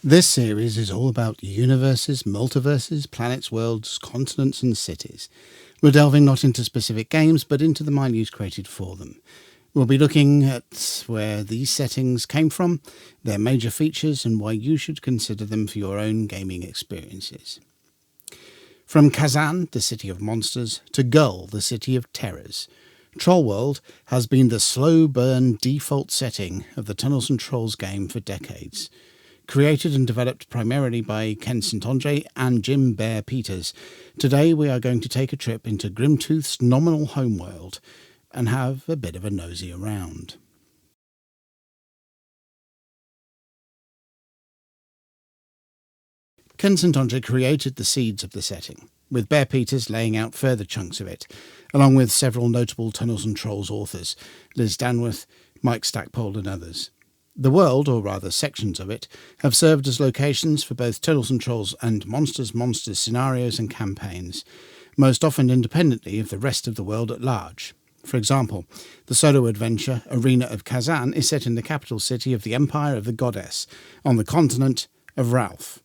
This series is all about universes, multiverses, planets, worlds, continents and cities. We're delving not into specific games, but into the minute created for them. We'll be looking at where these settings came from, their major features, and why you should consider them for your own gaming experiences. From Kazan, the city of monsters, to Gull, the city of terrors, Trollworld has been the slow burn default setting of the Tunnels and Trolls game for decades. Created and developed primarily by Ken St. Andre and Jim Bear Peters, today we are going to take a trip into Grimtooth's nominal homeworld and have a bit of a nosy around. Ken St. Andre created the seeds of the setting, with Bear Peters laying out further chunks of it, along with several notable Tunnels and Trolls authors, Liz Danworth, Mike Stackpole and others. The world, or rather sections of it, have served as locations for both Tunnels and Trolls and Monsters scenarios and campaigns, most often independently of the rest of the world at large. For example, the solo adventure Arena of Kazan is set in the capital city of the Empire of the Goddess, on the continent of Ralph.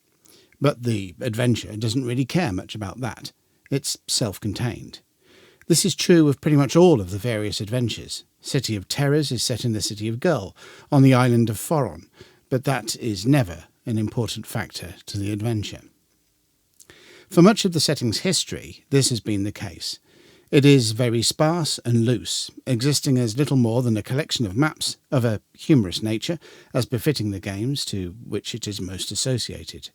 But the adventure doesn't really care much about that. It's self-contained. This is true of pretty much all of the various adventures. City of Terrors is set in the city of Gull, on the island of Foron, but that is never an important factor to the adventure. For much of the setting's history, this has been the case. It is very sparse and loose, existing as little more than a collection of maps of a humorous nature, as befitting the games to which it is most associated.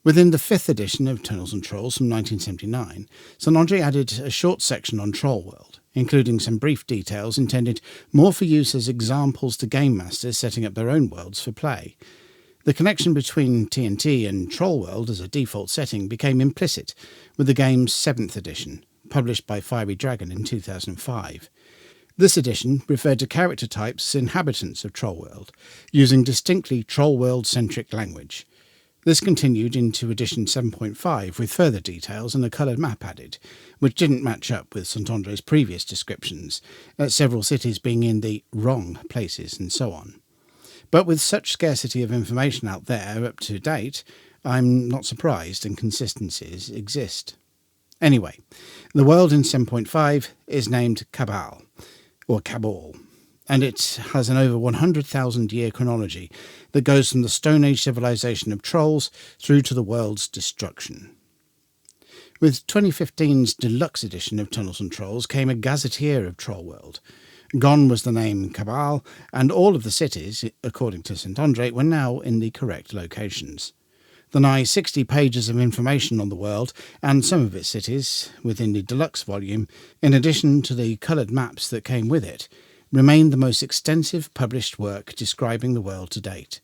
Within the 5th edition of Tunnels and Trolls from 1979, St. Andre added a short section on Trollworld, including some brief details intended more for use as examples to game masters setting up their own worlds for play. The connection between TNT and Trollworld as a default setting became implicit with the game's 7th edition, published by Fiery Dragon in 2005. This edition referred to character types as inhabitants of Trollworld, using distinctly Trollworld-centric language. This continued into edition 7.5 with further details and a coloured map added, which didn't match up with St. Andre's previous descriptions, several cities being in the wrong places and so on. But with such scarcity of information out there up to date, I'm not surprised inconsistencies exist. Anyway, the world in 7.5 is named Cabal, or Cabal, and it has an over 100,000 year chronology that goes from the Stone Age civilization of trolls through to the world's destruction. With 2015's deluxe edition of Tunnels and Trolls came a gazetteer of Trollworld. Gone was the name Cabal, and all of the cities, according to St. Andre, were now in the correct locations. The nigh 60 pages of information on the world, and some of its cities, within the deluxe volume, in addition to the coloured maps that came with it, remained the most extensive published work describing the world to date.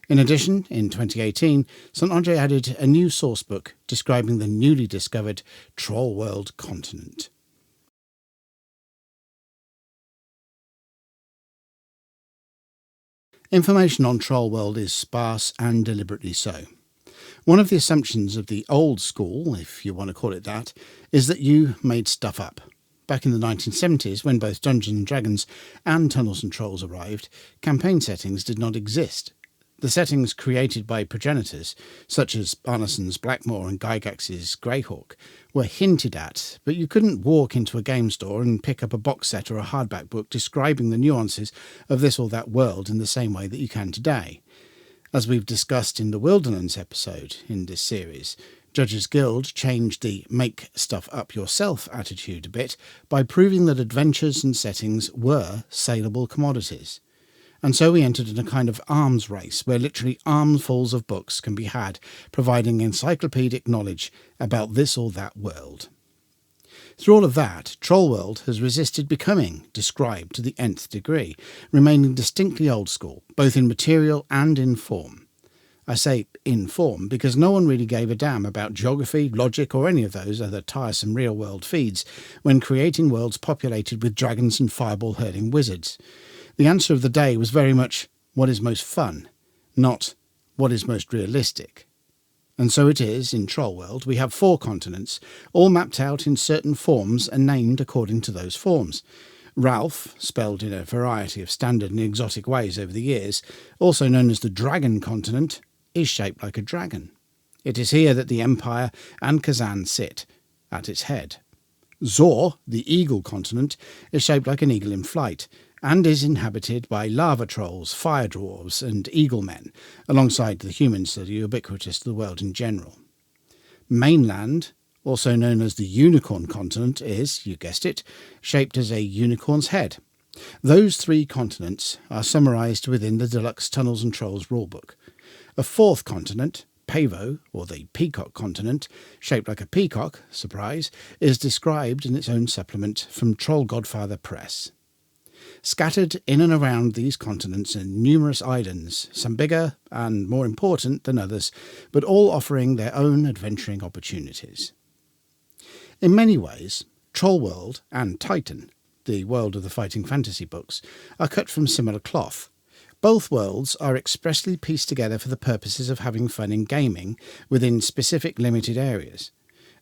In addition, in 2018, St. Andre added a new sourcebook describing the newly discovered Trollworld continent. Information on Trollworld is sparse and deliberately so. One of the assumptions of the old school, if you want to call it that, is that you made stuff up. Back in the 1970s, when both Dungeons & Dragons and Tunnels and Trolls arrived, campaign settings did not exist. The settings created by progenitors, such as Arneson's Blackmoor and Gygax's Greyhawk, were hinted at, but you couldn't walk into a game store and pick up a box set or a hardback book describing the nuances of this or that world in the same way that you can today. As we've discussed in the Wildlands episode in this series, Judges Guild changed the make stuff up yourself attitude a bit by proving that adventures and settings were saleable commodities. And so we entered in a kind of arms race where literally armfuls of books can be had, providing encyclopedic knowledge about this or that world. Through all of that, Trollworld has resisted becoming described to the nth degree, remaining distinctly old school, both in material and in form. I say in form because no one really gave a damn about geography, logic, or any of those other tiresome real-world feeds when creating worlds populated with dragons and fireball-hurling wizards. The answer of the day was very much what is most fun, not what is most realistic. And so it is, in Trollworld, we have 4 continents, all mapped out in certain forms and named according to those forms. Ralph, spelled in a variety of standard and exotic ways over the years, also known as the Dragon Continent, is shaped like a dragon. It is here that the Empire and Kazan sit, at its head. Zor, the eagle continent, is shaped like an eagle in flight, and is inhabited by lava trolls, fire dwarves, and eagle men, alongside the humans that are ubiquitous to the world in general. Mainland, also known as the unicorn continent, is, you guessed it, shaped as a unicorn's head. Those 3 continents are summarised within the deluxe Tunnels and Trolls rulebook. A 4th continent, Pavo, or the Peacock continent, shaped like a peacock, surprise, is described in its own supplement from Troll Godfather Press. Scattered in and around these continents are numerous islands, some bigger and more important than others, but all offering their own adventuring opportunities. In many ways, Trollworld and Titan, the world of the fighting fantasy books, are cut from similar cloth. Both worlds are expressly pieced together for the purposes of having fun in gaming within specific limited areas.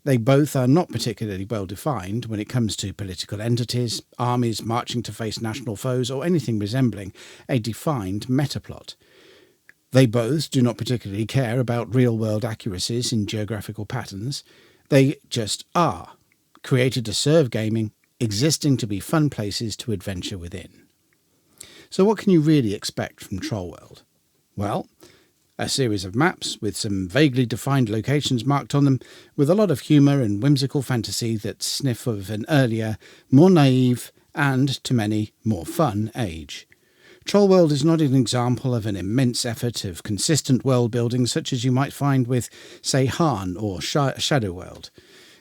They both are not particularly well defined when it comes to political entities, armies marching to face national foes, or anything resembling a defined metaplot. They both do not particularly care about real-world accuracies in geographical patterns. They just are, created to serve gaming, existing to be fun places to adventure within. So what can you really expect from Trollworld? Well, a series of maps with some vaguely defined locations marked on them, with a lot of humour and whimsical fantasy that sniff of an earlier, more naive, and, to many, more fun age. Trollworld is not an example of an immense effort of consistent world building such as you might find with, say, Han or Shadowworld.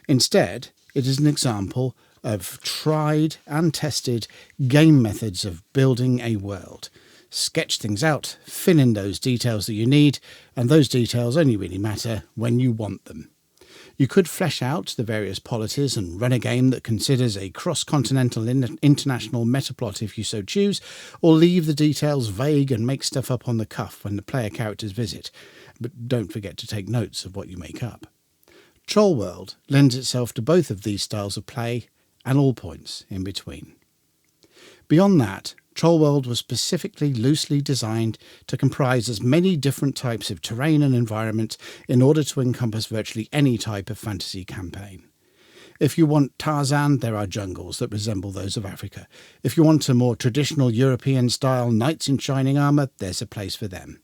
Instead, it is an example of tried and tested game methods of building a world. Sketch things out, fill in those details that you need, and those details only really matter when you want them. You could flesh out the various polities and run a game that considers a cross-continental international metaplot if you so choose, or leave the details vague and make stuff up on the cuff when the player characters visit, but don't forget to take notes of what you make up. Trollworld lends itself to both of these styles of play, and all points in between. Beyond that, Trollworld was specifically loosely designed to comprise as many different types of terrain and environment in order to encompass virtually any type of fantasy campaign. If you want Tarzan, there are jungles that resemble those of Africa. If you want a more traditional European-style knights in shining armour, there's a place for them.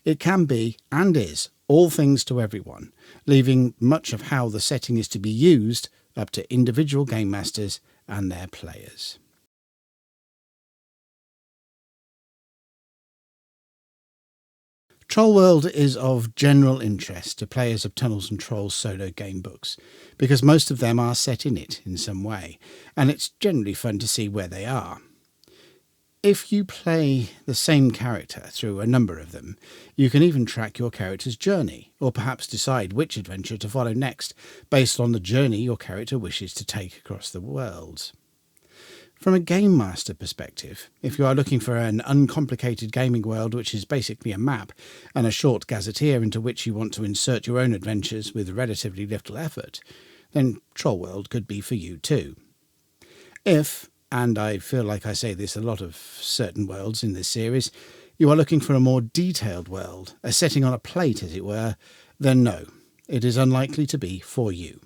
It can be, and is, all things to everyone, leaving much of how the setting is to be used up to individual game masters and their players. Trollworld is of general interest to players of Tunnels and Trolls solo game books, because most of them are set in it in some way, and it's generally fun to see where they are. If you play the same character through a number of them, you can even track your character's journey, or perhaps decide which adventure to follow next, based on the journey your character wishes to take across the world. From a game master perspective, if you are looking for an uncomplicated gaming world which is basically a map, and a short gazetteer into which you want to insert your own adventures with relatively little effort, then Trollworld could be for you too. If, and I feel like I say this a lot of certain worlds in this series, you are looking for a more detailed world, a setting on a plate as it were, then no, it is unlikely to be for you.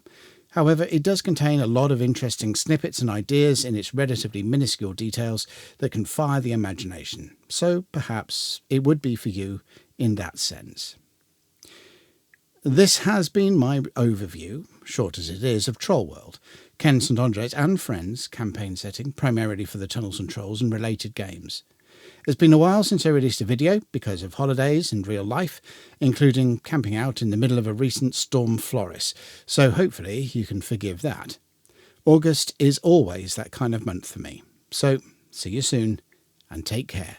However, it does contain a lot of interesting snippets and ideas in its relatively minuscule details that can fire the imagination, so perhaps it would be for you in that sense. This has been my overview, short as it is, of Trollworld, Ken St. Andre's and Friends campaign setting, primarily for the Tunnels and Trolls and related games. It's been a while since I released a video because of holidays and real life, including camping out in the middle of a recent storm Floris, so hopefully you can forgive that. August is always that kind of month for me, so see you soon and take care.